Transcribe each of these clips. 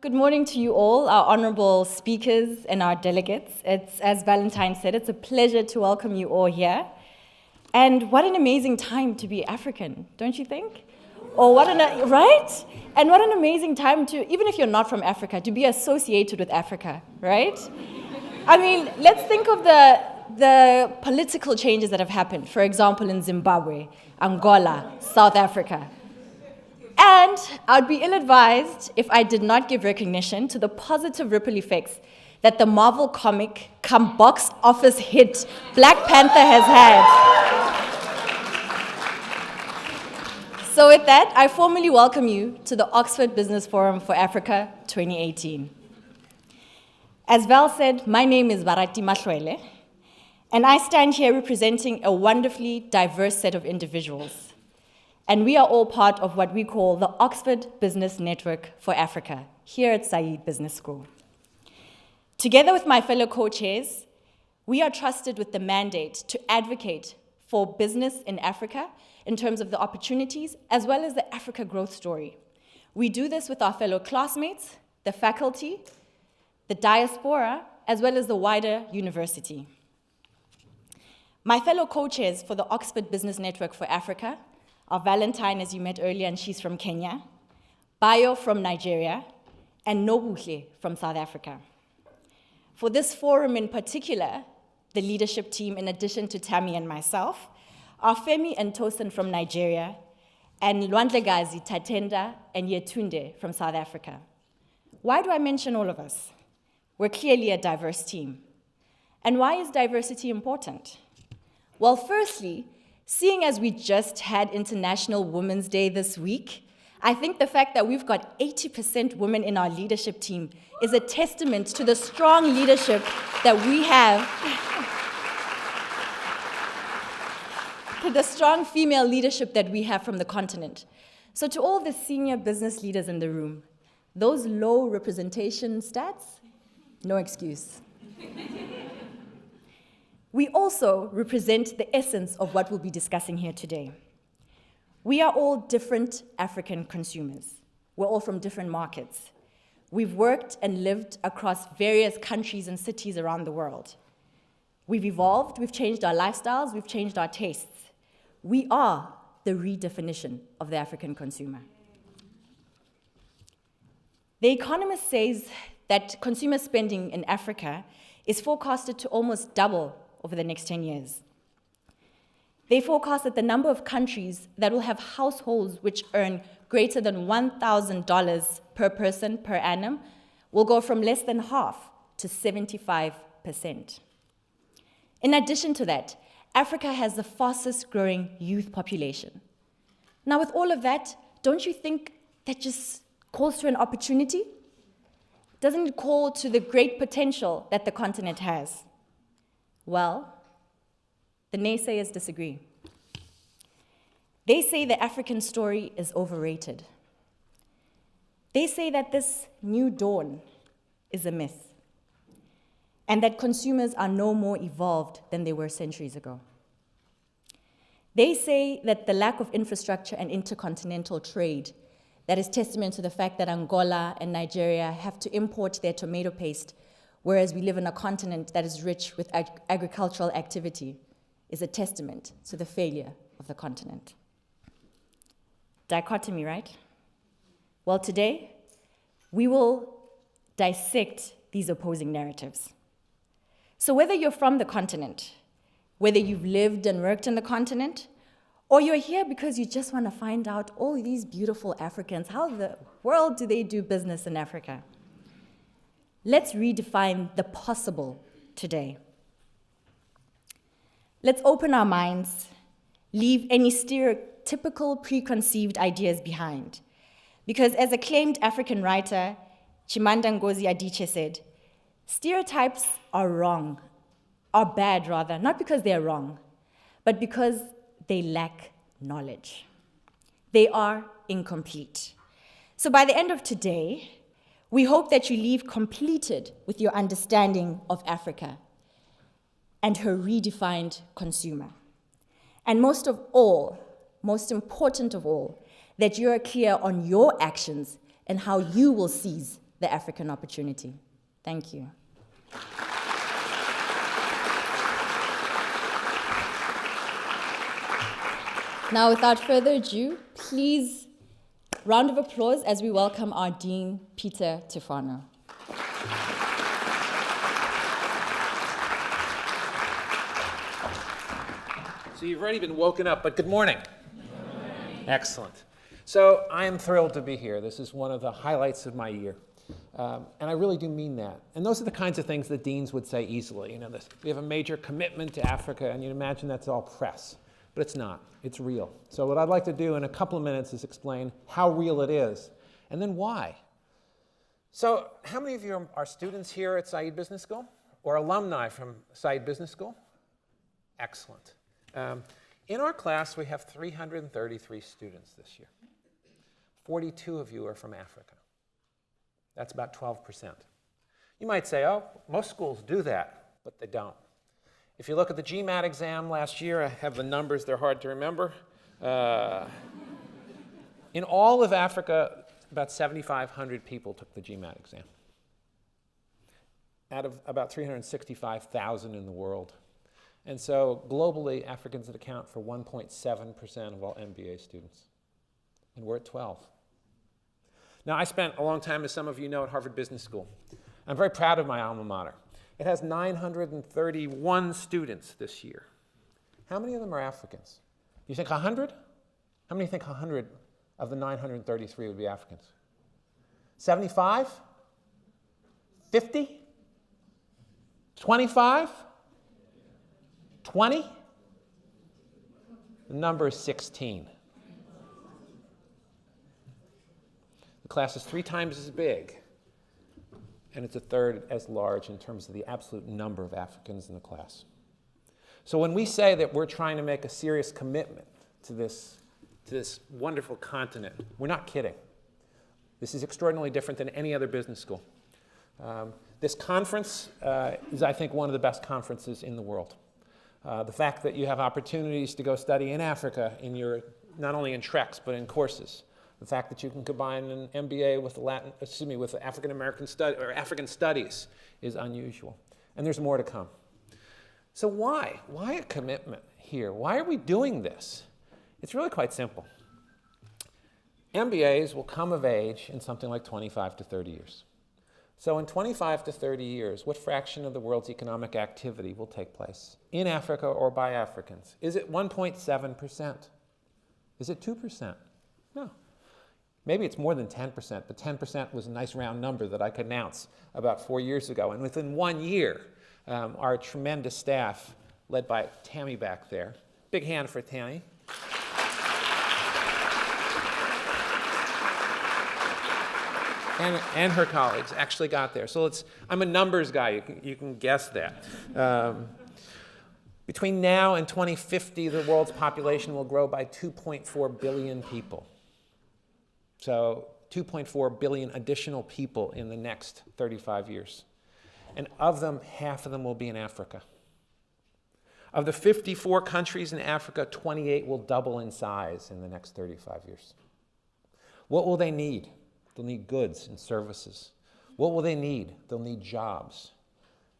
Good morning to you all, our honorable speakers and our delegates. It's, as Valentine said, it's a pleasure to welcome you all here. And what an amazing time to be African, don't you think? Or what an, right? And what an amazing time to, even if you're not from Africa, to be associated with Africa, right? I mean, let's think of the political changes that have happened, for example, in Zimbabwe, Angola, South Africa. And I'd be ill-advised if I did not give recognition to the positive ripple effects that the Marvel comic come box office hit Black Panther has had. So with that, I formally welcome you to the Oxford Business Forum for Africa 2018. As Val said, my name is Barati Mahloele, and I stand here representing a wonderfully diverse set of individuals. And we are all part of what we call the Oxford Business Network for Africa, here at Saïd Business School. Together with my fellow co-chairs, we are trusted with the mandate to advocate for business in Africa in terms of the opportunities, as well as the Africa growth story. We do this with our fellow classmates, the faculty, the diaspora, as well as the wider university. My fellow co-chairs for the Oxford Business Network for Africa are Valentine, as you met earlier, and she's from Kenya, Bayo from Nigeria, and Nobuhle from South Africa. For this forum in particular, the leadership team, in addition to Tammy and myself, are Femi and Tosin from Nigeria, and Lwandlegazi, Tatenda, and Yetunde from South Africa. Why do I mention all of us? We're clearly a diverse team. And why is diversity important? Well, firstly, seeing as we just had International Women's Day this week, I think the fact that we've got 80% women in our leadership team is a testament to the strong leadership that we have, to the strong female leadership that we have from the continent. So to all the senior business leaders in the room, those low representation stats, no excuse. We also represent the essence of what we'll be discussing here today. We are all different African consumers. We're all from different markets. We've worked and lived across various countries and cities around the world. We've evolved, we've changed our lifestyles, we've changed our tastes. We are the redefinition of the African consumer. The Economist says that consumer spending in Africa is forecasted to almost double over the next 10 years. They forecast that the number of countries that will have households which earn greater than $1,000 per person per annum will go from less than half to 75%. In addition to that, Africa has the fastest growing youth population. Now, with all of that, don't you think that just calls to an opportunity? Doesn't it call to the great potential that the continent has? Well, the naysayers disagree. They say the African story is overrated. They say that this new dawn is a myth, and that consumers are no more evolved than they were centuries ago. They say that the lack of infrastructure and intercontinental trade that is testament to the fact that Angola and Nigeria have to import their tomato paste, whereas we live in a continent that is rich with agricultural activity, is a testament to the failure of the continent. Dichotomy, right? Well, today, we will dissect these opposing narratives. So whether you're from the continent, whether you've lived and worked in the continent, or you're here because you just want to find out all these beautiful Africans, how the world do they do business in Africa? Let's redefine the possible today. Let's open our minds, leave any stereotypical preconceived ideas behind. Because as acclaimed African writer Chimamanda Ngozi Adichie said, stereotypes are wrong, are bad rather, not because they're wrong, but because they lack knowledge. They are incomplete. So by the end of today, we hope that you leave completed with your understanding of Africa and her redefined consumer. And most of all, most important of all, that you are clear on your actions and how you will seize the African opportunity. Thank you. Now, without further ado, please, round of applause as we welcome our Dean, Peter Tufano. So you've already been woken up, but good morning. Good morning. Excellent. So I am thrilled to be here. This is one of the highlights of my year. And I really do mean that. And those are the kinds of things that deans would say easily. You know, we have a major commitment to Africa, and you'd imagine that's all press. But it's not. It's real. So what I'd like to do in a couple of minutes is explain how real it is, and then why. So how many of you are students here at Saïd Business School, or alumni from Saïd Business School? Excellent. In our class, we have 333 students this year. 42 of you are from Africa. That's about 12%. You might say, oh, most schools do that, but they don't. If you look at the GMAT exam last year, I have the numbers, they're hard to remember. In all of Africa, about 7,500 people took the GMAT exam, out of about 365,000 in the world. And so globally, Africans account for 1.7% of all MBA students. And we're at 12. Now, I spent a long time, as some of you know, at Harvard Business School. I'm very proud of my alma mater. It has 931 students this year. How many of them are Africans? You think 100? How many think 100 of the 933 would be Africans? 75? 50? 25? 20? The number is 16. The class is 3 times as big, and it's a third as large in terms of the absolute number of Africans in the class. So when we say that we're trying to make a serious commitment to this wonderful continent, we're not kidding. This is extraordinarily different than any other business school. This conference is, I think, one of the best conferences in the world. The fact that you have opportunities to go study in Africa, not only in treks, but in courses. The fact that you can combine an MBA with African American or African studies is unusual. And there's more to come. So why? Why a commitment here? Why are we doing this? It's really quite simple. MBAs will come of age in something like 25 to 30 years. So in 25 to 30 years, what fraction of the world's economic activity will take place in Africa or by Africans? Is it 1.7%? Is it 2%? No. Maybe it's more than 10%, but 10% was a nice round number that I could announce about 4 years ago. And within 1 year, our tremendous staff, led by Tammy back there, big hand for Tammy, and her colleagues actually got there. So I'm a numbers guy, you can guess that. Between now and 2050, the world's population will grow by 2.4 billion people. So 2.4 billion additional people in the next 35 years. And of them, half of them will be in Africa. Of the 54 countries in Africa, 28 will double in size in the next 35 years. What will they need? They'll need goods and services. What will they need? They'll need jobs.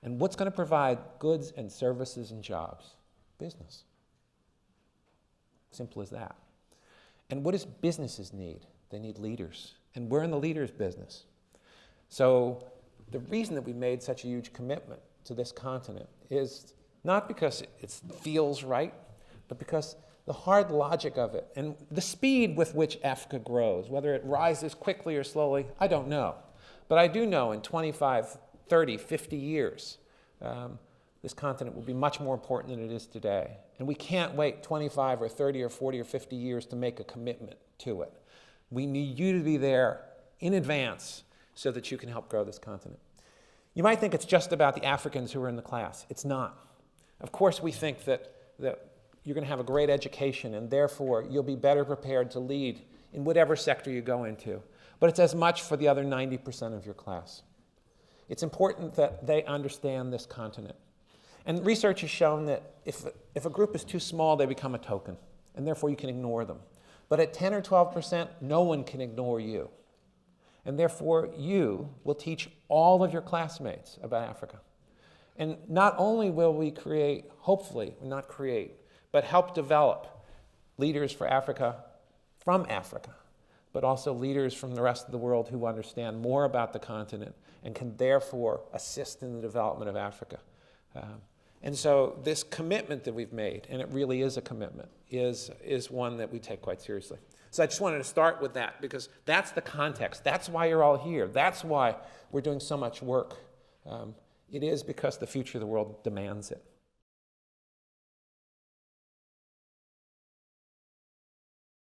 And what's going to provide goods and services and jobs? Business. Simple as that. And what does businesses need? They need leaders. And we're in the leaders business. So the reason that we made such a huge commitment to this continent is not because it feels right, but because the hard logic of it and the speed with which Africa grows, whether it rises quickly or slowly, I don't know. But I do know in 25, 30, 50 years, this continent will be much more important than it is today. And we can't wait 25 or 30 or 40 or 50 years to make a commitment to it. We need you to be there in advance so that you can help grow this continent. You might think it's just about the Africans who are in the class. It's not. Of course, we think that you're going to have a great education and therefore you'll be better prepared to lead in whatever sector you go into. But it's as much for the other 90% of your class. It's important that they understand this continent. And research has shown that if a group is too small, they become a token, and therefore you can ignore them. But at 10 or 12%, no one can ignore you. And therefore, you will teach all of your classmates about Africa. And not only will we create, hopefully, not create, but help develop leaders for Africa from Africa, but also leaders from the rest of the world who understand more about the continent and can therefore assist in the development of Africa. And so this commitment that we've made, and it really is a commitment, is one that we take quite seriously. So I just wanted to start with that because that's the context. That's why you're all here. That's why we're doing so much work. It is because the future of the world demands it.